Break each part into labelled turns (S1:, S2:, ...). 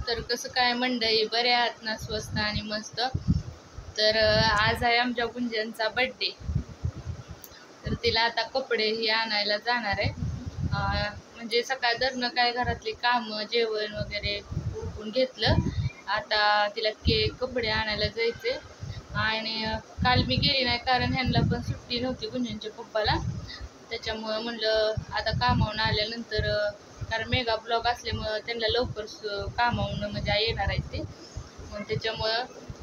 S1: तर कसं काय मंडळी, बरे आहात ना? स्वस्त आणि मस्त. तर आज आहे आमच्या गुंजनचा बर्थडे. तर तिला आता कपडे ही आणायला जाणार आहे. म्हणजे सकाळ दरनं काय घरातली कामं जेवण वगैरे उरकून घेतलं. आता तिला केक कपडे आणायला जायचे. आणि काल मी गेली नाही कारण ह्यांना पण सुट्टी नव्हती गुंजनच्या पप्पाला. त्याच्यामुळं म्हणलं आता कामावून आल्यानंतर, कारण मेगा ब्लॉग असल्यामुळं त्यांना लवकर कामावून म्हणजे येणार आहेत ते. मग त्याच्यामुळं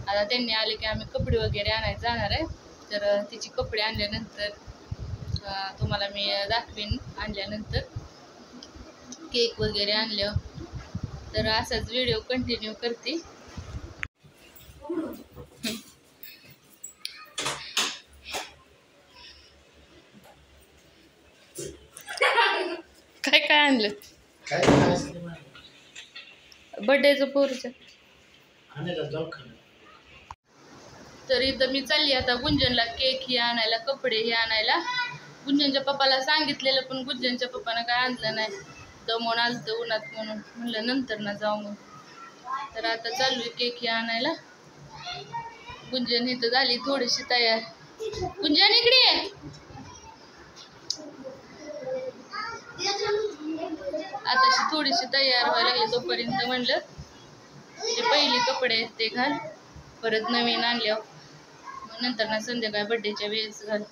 S1: आता त्यांनी आले की आम्ही कपडे वगैरे आणायला जाणार आहे. तर तिची कपडे आणल्यानंतर तुम्हाला मी दाखवीन आणल्यानंतर केक वगैरे आणलं. तर असाच व्हिडिओ कंटिन्यू करते. काय काय आणलं? बर्थडेचं पोरचं. तर इथं मी चालली आता गुंजनला केक ही आणायला, कपडे ही आणायला. गुंजनच्या पप्पाला सांगितलेलं पण गुंजनच्या पप्पानं काय आणलं नाही. दमून आलतं उन्हात म्हणून म्हणलं नंतर ना जाऊ मग. तर आता चालू केक ही आणायला. गुंजन इथं झाली थोडीशी तयार. गुंजन इकडे ये. आताशी थोडीशी तयार व्हायला लागली. तोपर्यंत म्हणलं म्हणजे पहिली कपडे आहेत ते घाल, परत नवीन आणल्यावर मग नंतर ना संध्याकाळी बर्थडेच्या वेळेस घाल.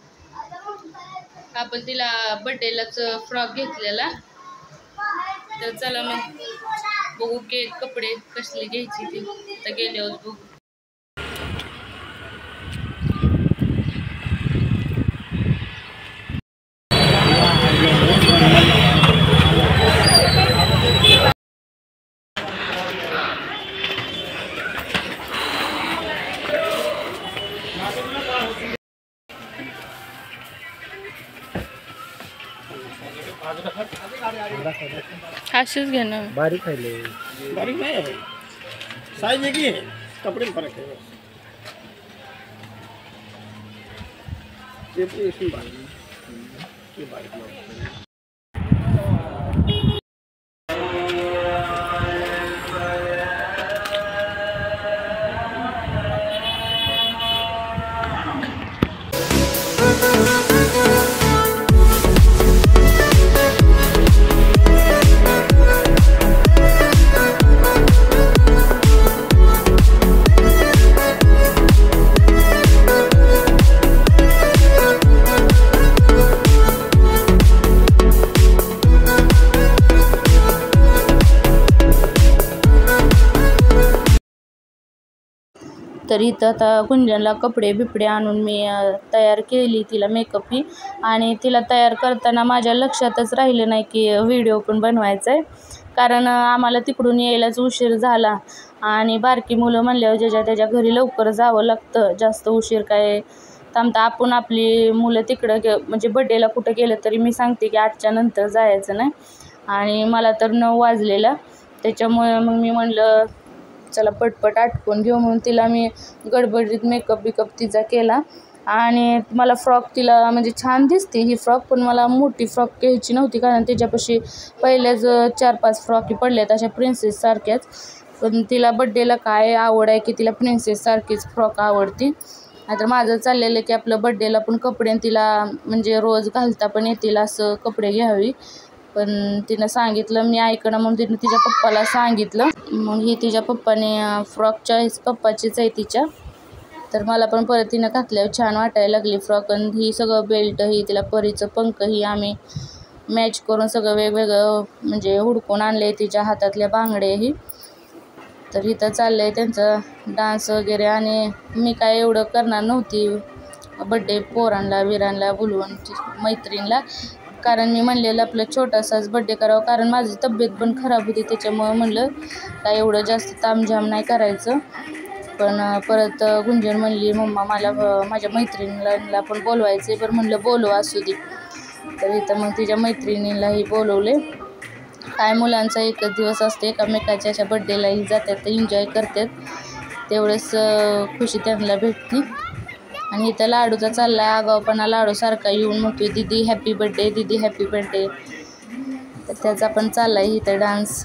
S1: आपण तिला बर्थडेलाच फ्रॉक घेतलेला. तर चला मग बघू केक कपडे कसले घ्यायची ती तर गेल्यावर बघू. अशीच घे ना.
S2: बारीक खायले. बारीक नाही आहे, साइज एक ही है, कपड़े में फर्क है. ये इसमें बारीक, ये बारीक नहीं.
S1: तर इथं आता गुंजनला कपडे बिपडे आणून मी तयार केली, तिला मेकअप ही. आणि तिला तयार करताना माझ्या लक्षातच राहिलं नाही की व्हिडिओ पण बनवायचा आहे. कारण आम्हाला तिकडून यायलाच उशीर झाला आणि बारकी मुलं म्हणल्यावर ज्याच्या त्याच्या घरी लवकर जावं लागतं. जास्त उशीर काय थांबता. आपण आपली मुलं तिकडं म्हणजे बड्डेला कुठं गेलं तरी मी सांगते की 8च्या नंतर जायचं नाही. आणि मला तर 9 वाजलेला. त्याच्यामुळे मग मी म्हणलं चला पटपट आटपून घेऊ म्हणून तिला मी गडबडीत मेकअप बिकअप तिचा केला. आणि मला फ्रॉक तिला म्हणजे छान दिसते ही फ्रॉक, पण मला मोठी फ्रॉक घ्यायची नव्हती कारण त्याच्यापाशी पहिल्याच 4-5 फ्रॉकी पडल्यात अशा प्रिन्सेससारख्याच. पण तिला बड्डेला काय आवड आहे की तिला प्रिन्सेससारखीच फ्रॉक आवडती. नाहीतर माझं चाललेलं की आपलं बड्डेला पण कपडे तिला म्हणजे रोज घालता पण येतील असं कपडे घ्यावी. पण तिनं सांगितलं, मी ऐकणं म्हणून तिनं तिच्या पप्पाला सांगितलं. मग ही तिच्या पप्पाने फ्रॉक चॉईस पप्पाचीच आहे तिच्या. तर मला पण परत तिनं घातल्यावर छान वाटायला लागली फ्रॉक. आणि ही सगळं बेल्ट ही तिला परीचं पंख ही आम्ही मॅच करून सगळं वेगवेगळं म्हणजे हुडकून आणलं आहे. तिच्या हातातल्या बांगड्या ही. तर इथं चाललं आहे त्यांचं डान्स वगैरे. आणि मी काय एवढं करणार नव्हती बड्डे पोरांना विरांना बोलवून मैत्रीणला, कारण मी म्हणलेलं आपलं छोटासाच बड्डे करावं. कारण माझी तब्येत पण खराब होती त्याच्यामुळं म्हणलं काय एवढं जास्त तामझाम नाही करायचं. पण परत गुंजन म्हणली मम्मा मला माझ्या मैत्रिणीला पण बोलवायचं आहे. बरं म्हणलं बोलव असू दे. तर इथं मग तिच्या मैत्रिणीलाही बोलवले. काय मुलांचा एकच दिवस असते, एकामेकाच्या अशा बड्डेलाही जातात एन्जॉय करतात, तेवढंच खुशी त्यांना भेटते. आणि इथं लाडूचा चालला आगावपणा. लाडू सारखा येऊन म्हणतोय दीदी हॅपी बर्थडे, दीदी हॅपी बर्थडे. तर त्याचा पण चालला आहे इथं डान्स.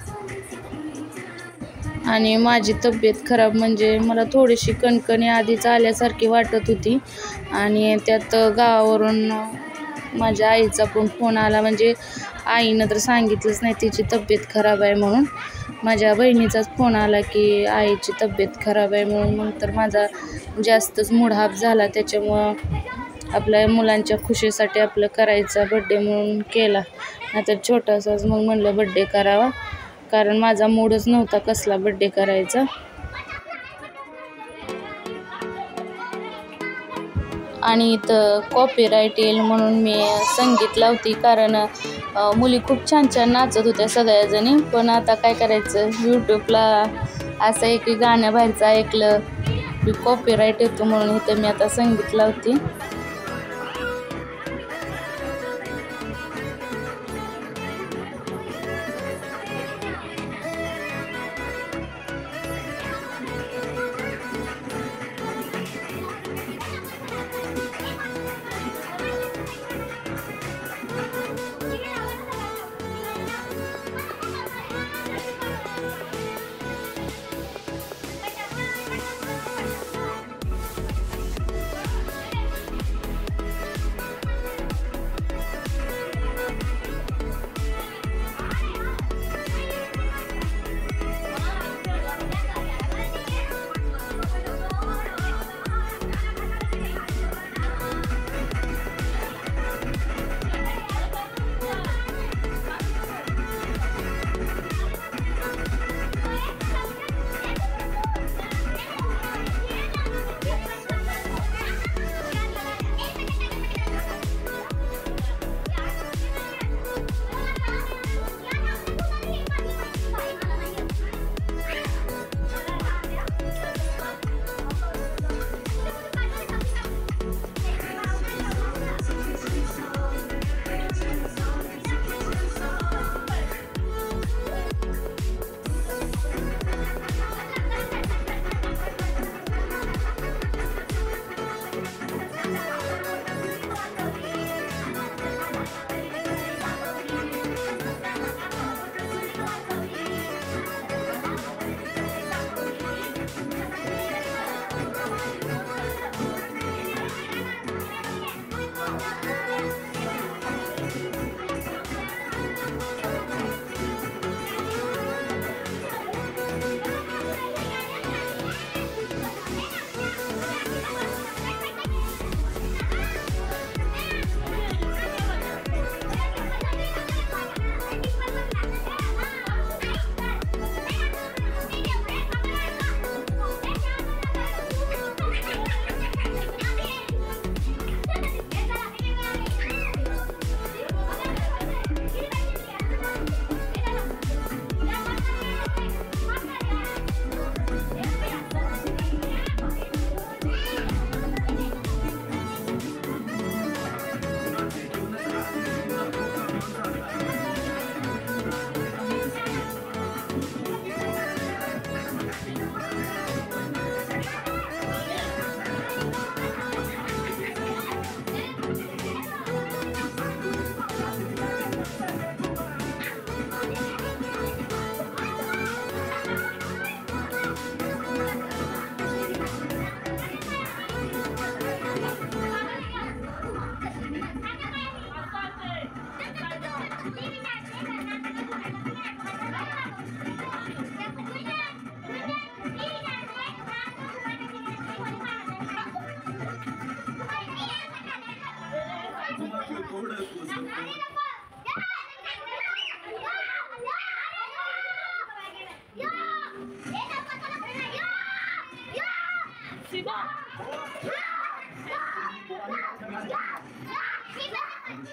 S1: आणि माझी तब्येत खराब म्हणजे मला थोडीशी कणकणी आधीच आल्यासारखी वाटत होती आणि त्यात गावावरून माझ्या आईचा पण फोन आला. म्हणजे आईनं तर सांगितलंच नाही तिची तब्येत खराब आहे म्हणून, माझ्या बहिणीचाच फोन आला की आईची तब्येत खराब आहे म्हणून. मग तर माझा जास्तच मूडहाफ झाला. त्याच्यामुळं आपल्या मुलांच्या खुशीसाठी आपलं करायचा बड्डे म्हणून केला, नाहीतर छोटासाच मग म्हणलं बड्डे करावा, कारण माझा मूडच नव्हता कसला बड्डे करायचा. आणि इथं कॉपीराईट येईल म्हणून मी संगीत लावते, कारण मुली खूप छान छान नाचत होत्या सगळ्याजणी. पण आता काय करायचं, यूट्यूबला असं आहे की गाण्याबाहेरचं ऐकलं की कॉपीराईट येतो, म्हणून इथं मी आता संगीत लावते.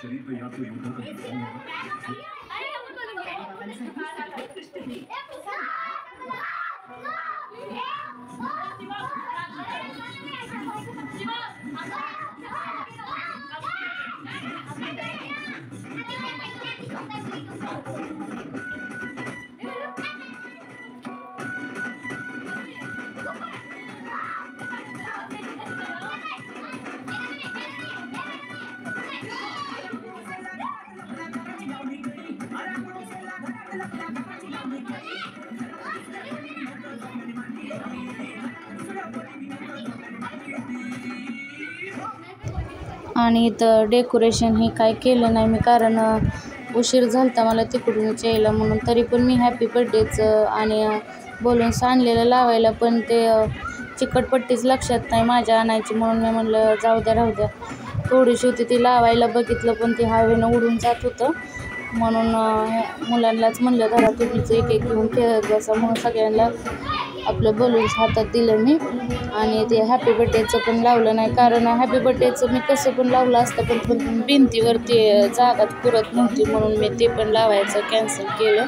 S3: शरीर पे याद तो योद्धा का निशान है।
S1: आणि इथं डेकोरेशन हे काय केलं नाही मी, कारण उशीर झालता मला तिकडूनच यायला म्हणून. तरी पण मी हॅपी बर्थडेचं आणि बलून्स आणलेलं लावायला, पण ते चिकटपट्टीच लक्षात नाही माझ्या आणायची, म्हणून मी म्हणलं जाऊ द्या राहू द्या. थोडीशी होती ती लावायला बघितलं, पण ती हवेनं उडून जात होतं, म्हणून मुलांनाच म्हणलं घरात तुम्हीच एक एक घेऊन खेळत बसा, म्हणून सगळ्यांना आपलं बलून्स हातात दिलं मी. आणि ते हॅपी बर्थडेचं पण लावलं नाही, कारण हॅपी बर्थडेचं मी कसं पण लावलं असतं, पण भिंतीवरती जागाच पुरत नव्हती, म्हणून मी ते पण लावायचं कॅन्सल केलं.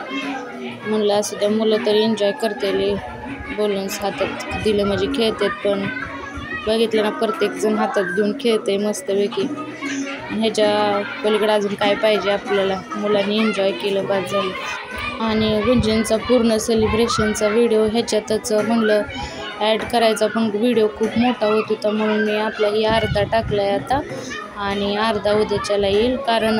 S1: म्हणलं असं त्या मुलं तरी एन्जॉय करतील, बलून्स हातात दिलं म्हणजे खेळतात. पण बघितलं ना, प्रत्येकजण हातात घेऊन खेळते मस्तपैकी. ह्याच्या पलीकडे अजून काय पाहिजे आपल्याला, मुलांनी एन्जॉय केलं बस झालं. आणि गुंजनचा पूर्ण सेलिब्रेशनचा व्हिडिओ ह्याच्यातच म्हणलं ॲड करायचा, पण व्हिडिओ खूप मोठा होत होता, म्हणून मी आपला ही अर्धा टाकला आहे आता, आणि अर्धा उद्याच्याला येईल. कारण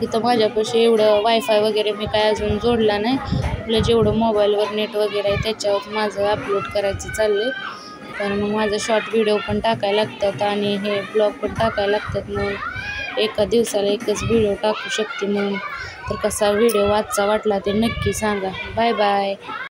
S1: तिथं माझ्यापाशी एवढं वायफाय वगैरे मी काय अजून जोडला नाही. आपलं जेवढं मोबाईलवर नेट वगैरे आहे त्याच्यावर माझं अपलोड करायचं चाललं आहे. तर मग माझं शॉर्ट व्हिडिओ पण टाकायला लागतात आणि हे ब्लॉग पण टाकायला लागतात, मग एका दिवसाला एकच व्हिडिओ टाकू शकते म्हणून. तर कसा व्हिडिओ वाटला ते नक्की सांगा. Bye bye.